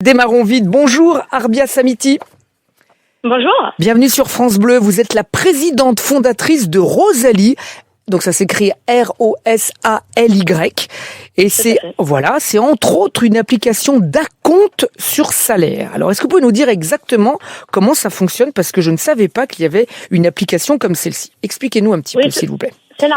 Démarrons vite. Bonjour Arbia Samiti. Bonjour. Bienvenue sur France Bleu. Vous êtes la présidente fondatrice de Rosalie. Donc ça s'écrit R-O-S-A-L-Y. Et c'est entre autres une application d'acompte sur salaire. Alors est-ce que vous pouvez nous dire exactement comment ça fonctionne? Parce que je ne savais pas qu'il y avait une application comme celle-ci. Expliquez-nous un petit peu s'il vous plaît. C'est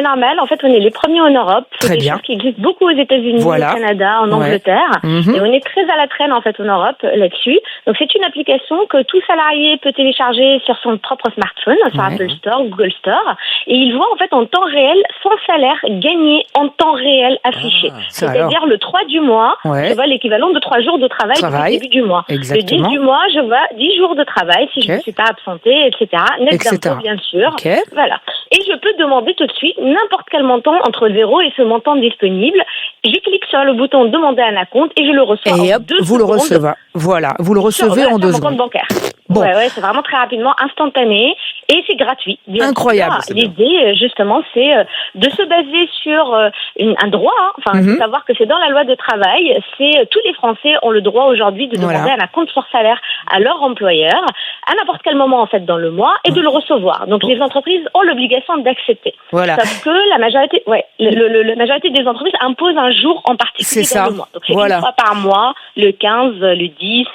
normal. En fait, on est les premiers en Europe. Très bien. Choses qui existent beaucoup aux États-Unis, au Canada, en Angleterre. Et on est très à la traîne, en fait, en Europe, là-dessus. Donc, c'est une application que tout salarié peut télécharger sur son propre smartphone, sur Apple Store, Google Store. Et il voit, en fait, en temps réel, son salaire gagné en temps réel affiché. C'est-à-dire, le 3 du mois, je vois l'équivalent de 3 jours de travail depuis le début du mois. Exactement. Le 10 du mois, je vois 10 jours de travail si je ne suis pas absentée, etc. Net d'impôt, bien sûr. Voilà. Et je peux demander tout de suite n'importe quel montant entre 0 et ce montant disponible. Je clique sur le bouton demander un acompte et je le reçois et hop, vous le recevez. Voilà, vous le recevez en 2 secondes. Compte bancaire. Bon. C'est vraiment très rapidement, instantané et c'est gratuit. Incroyable. L'idée, justement, c'est de se baser sur un droit. Il faut savoir que c'est dans la loi de travail. Tous les Français ont le droit aujourd'hui de demander un acompte sur salaire à leur employeur à n'importe quel moment en fait dans le mois et de le recevoir. Donc les entreprises ont l'obligation d'accepter. Sauf que la majorité, la majorité des entreprises imposent un jour en particulier dans le mois. Donc c'est une fois par mois, le 15, le 10,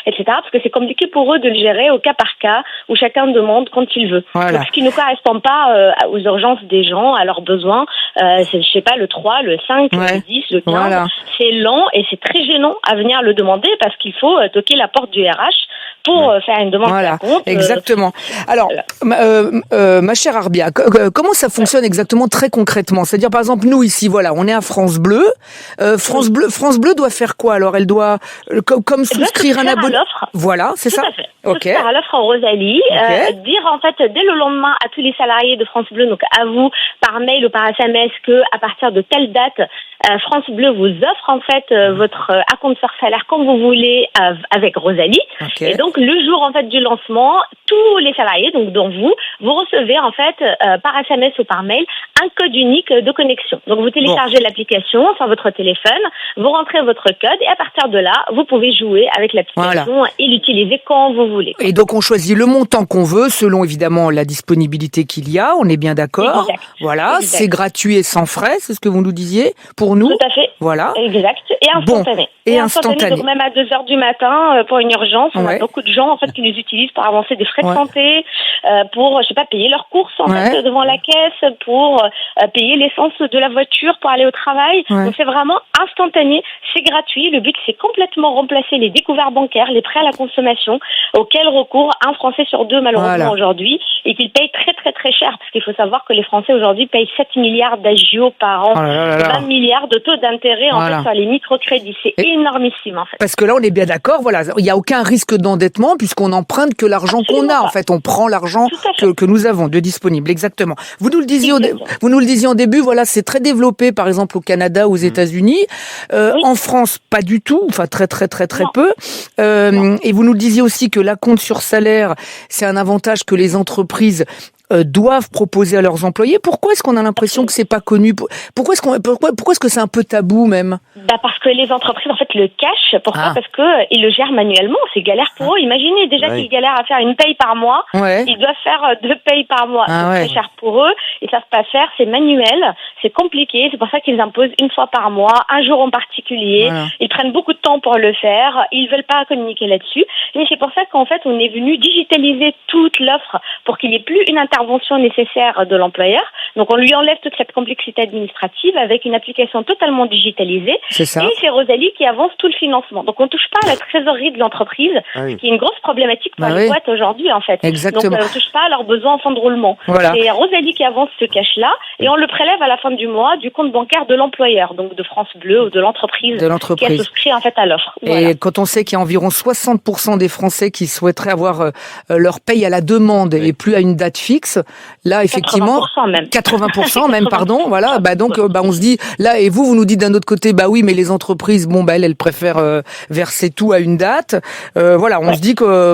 etc. Parce que c'est compliqué pour eux de le gérer au cas par cas où chacun demande quand il veut. Donc ce qui ne correspond pas aux urgences des gens, à leurs besoins, c'est, je sais pas, le 3, le 5, le 10, le 15. C'est lent et c'est très gênant à venir le demander parce qu'il faut toquer la porte du RH pour faire une demande d'acompte. Exactement. Alors, ma chère Arbia, comment ça fonctionne exactement très concrètement? C'est-à-dire, par exemple, nous ici, on est à France Bleu. France Bleu doit faire quoi? Alors, elle doit comme souscrire un abonnement. Voilà, c'est ça. Tout à fait. Souscrire à l'offre en Rosalie. Dire en fait dès le lendemain à tous les salariés de France Bleu, donc à vous par mail ou par SMS, que à partir de telle date, France Bleu vous offre en fait votre acompte sur salaire comme vous voulez avec Rosalie. Et donc le jour en fait du lancement, tous les salariés, donc dont vous recevez en fait par SMS ou par mail un code unique de connexion. Donc vous téléchargez l'application sur votre téléphone, vous rentrez votre code et à partir de là, vous pouvez jouer avec l'application et l'utiliser quand vous voulez. Et donc on choisit le montant qu'on veut selon évidemment la disponibilité qu'il y a, on est bien d'accord. C'est gratuit et sans frais, c'est ce que vous nous disiez pour nous. Tout à fait. Voilà. Exact. Et instantané. Donc même à 2h du matin pour une urgence, on a beaucoup de gens en fait qui nous utilisent pour avancer des frais de santé, pour payer leurs courses en fait devant la caisse, pour payer l'essence de la voiture pour aller au travail. Donc c'est vraiment instantané, c'est gratuit. Le but c'est complètement remplacer les découverts bancaires, les prêts à la consommation auxquels recourt un Français sur 2 malheureusement aujourd'hui et qu'ils payent très très très cher parce qu'il faut savoir que les Français aujourd'hui payent 7 milliards d'agio par an, 20 milliards de taux d'intérêt en fait sur les microcrédits. C'est énormissime en fait. Parce que là on est bien d'accord, il n'y a aucun risque d'endettement puisqu'on n'emprunte que l'argent qu'on a en fait, on prend l'argent que nous avons de disponible, exactement. Vous nous le disiez au début, c'est très développé par exemple au Canada, aux États-Unis, en France pas du tout, très très très très peu. Et vous nous le disiez aussi que l'acompte sur salaire, c'est un avantage que les entreprises doivent proposer à leurs employés. Pourquoi est-ce qu'on a l'impression que c'est pas connu? Pourquoi est-ce que c'est un peu tabou même? Parce que les entreprises en fait le cachent. Pourquoi? Parce que ils le gèrent manuellement. C'est galère pour eux. Imaginez déjà qu'ils galèrent à faire une paye par mois. Ils doivent faire 2 payes par mois. C'est très cher pour eux. Ils savent pas faire. C'est manuel. C'est compliqué. C'est pour ça qu'ils imposent une fois par mois, un jour en particulier. Ils prennent beaucoup de temps pour le faire. Ils veulent pas communiquer là-dessus. Mais c'est pour ça qu'en fait on est venu digitaliser toute l'offre pour qu'il n'y ait plus une intervention nécessaire de l'employeur. Donc on lui enlève toute cette complexité administrative avec une application totalement digitalisée. Et c'est Rosalie qui avance tout le financement. Donc on touche pas à la trésorerie de l'entreprise, qui est une grosse problématique pour les boîtes aujourd'hui en fait. Exactement. Donc on touche pas à leurs besoins en fin de roulement. C'est Rosalie qui avance ce cash-là et on le prélève à la fin du mois du compte bancaire de l'employeur, donc de France Bleu ou de l'entreprise qui a souscrit en fait à l'offre. Et quand on sait qu'il y a environ 60% des Français qui souhaiteraient avoir leur paye à la demande et plus à une date fixe, l'inverse. Là, effectivement, 80% même, pardon. Voilà. Donc, on se dit là, et vous nous dites d'un autre côté, oui, mais les entreprises, elles préfèrent verser tout à une date. Voilà, on se dit que,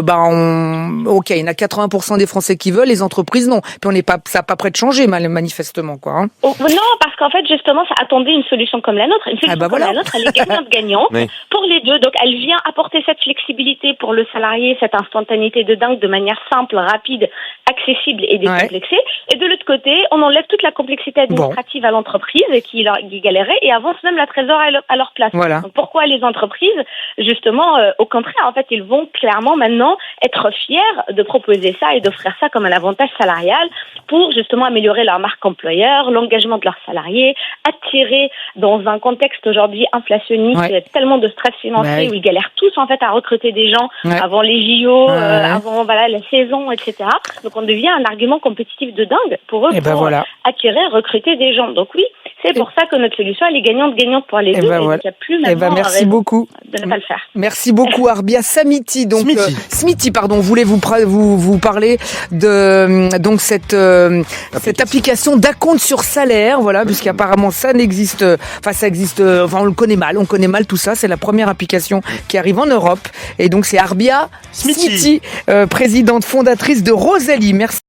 ok, il y en a 80% des Français qui veulent, les entreprises non. Puis ça n'a pas prêt de changer, manifestement, quoi. Hein. Non, parce qu'en fait, justement, ça attendait une solution comme la nôtre. Une solution comme la nôtre, elle est gagnante-gagnant pour les deux. Donc, elle vient apporter cette flexibilité pour le salarié, cette instantanéité de dingue de manière simple, rapide, accessible et décomplexée. Et de l'autre côté, on enlève toute la complexité administrative à l'entreprise qui galérait et avance même la trésorerie à leur place. Voilà. Donc, pourquoi les entreprises, justement, au contraire, en fait, ils vont clairement maintenant être fiers de proposer ça et d'offrir ça comme un avantage salarial pour justement améliorer leur marque employeur, l'engagement de leurs salariés, attirer dans un contexte aujourd'hui inflationniste, tellement de stress financier où ils galèrent tous en fait à recruter des gens avant les JO, avant la saison, etc. Donc on devient un argument compétitif de dingue pour eux pour attirer, recruter des gens. Donc oui, c'est pour ça que notre solution elle est gagnante pour les deux. Il n'y a plus maintenant merci beaucoup de ne pas le faire. Merci beaucoup Arbia Samiti. Donc Smithy, pardon, voulait vous parler de donc cette application d'acompte sur salaire, voilà, puisqu'apparemment ça existe, on le connaît mal tout ça. C'est la première application qui arrive en Europe, et donc c'est Arbia Smithy, présidente fondatrice de Rosalie. Merci.